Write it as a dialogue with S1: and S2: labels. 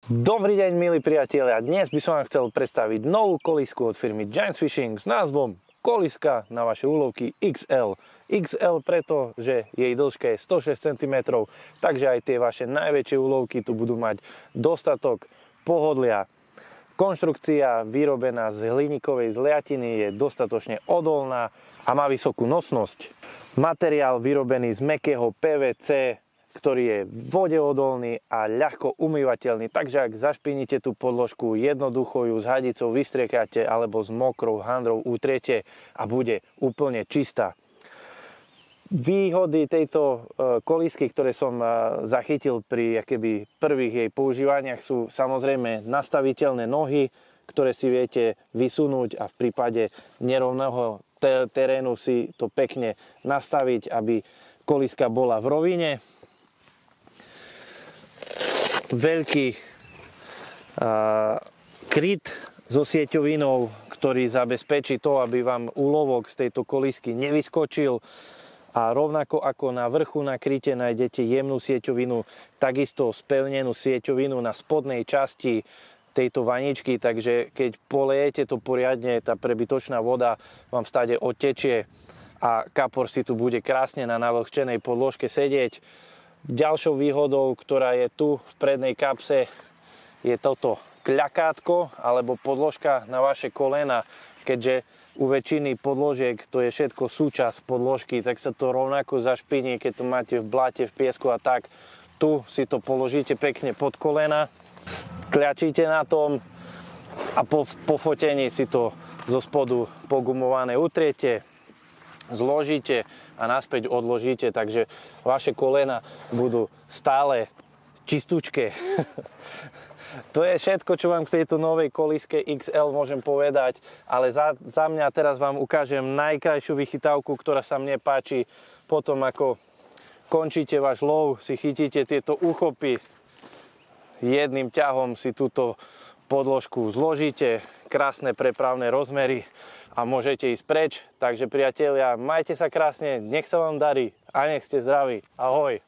S1: Dobrý deň, milí priatelia. Dnes by som vám chcel predstaviť novú kolísku od firmy Giants Fishing s názvom kolíska na vaše úlovky XL. XL preto, že jej dĺžka je 106 cm, takže aj tie vaše najväčšie úlovky tu budú mať dostatok pohodlia. Konštrukcia vyrobená z hliníkovej zliatiny je dostatočne odolná a má vysokú nosnosť. Materiál vyrobený z mäkkého PVC, ktorý je vodeodolný a ľahko umývateľný, takže ak zašpiníte tú podložku, jednoducho ju s hadicou vystriekáte alebo s mokrou handrou utriete a bude úplne čistá. Výhody tejto kolísky, ktoré som zachytil pri prvých jej používaniach, sú samozrejme nastaviteľné nohy, ktoré si viete vysunúť a v prípade nerovného terénu si to pekne nastaviť, aby kolíska bola v rovine. Veľký kryt so sieťovinou, ktorý zabezpečí to, aby vám úlovok z tejto kolísky nevyskočil, a rovnako ako na vrchu na kryte nájdete jemnú sieťovinu, takisto spevnenú sieťovinu na spodnej časti tejto vaničky, takže keď polejete to poriadne, tá prebytočná voda vám stáde odtečie a kapor si tu bude krásne na navlhčenej podložke sedieť. Ďalšou výhodou, ktorá je tu v prednej kapse, je toto kľakátko alebo podložka na vaše kolena. Keďže u väčšiny podložiek to je všetko súčasť podložky, tak sa to rovnako zašpiní, keď to máte v bláte, v piesku a tak. Tu si to položíte pekne pod kolena, kľačíte na tom a po fotení si to zo spodu pogumované utriete, zložíte a naspäť odložíte, takže vaše kolena budú stále čistúčke. To je všetko, čo vám k tejto novej kolíske XL môžem povedať, ale za mňa teraz vám ukážem najkrajšiu vychytávku, ktorá sa mne páči. Potom ako končíte váš lov, si chytíte tieto úchopy, jedným ťahom si túto podložku zložíte, krásne prepravné rozmery a môžete ísť preč. Takže priatelia, majte sa krásne, nech sa vám darí a nech ste zdraví. Ahoj!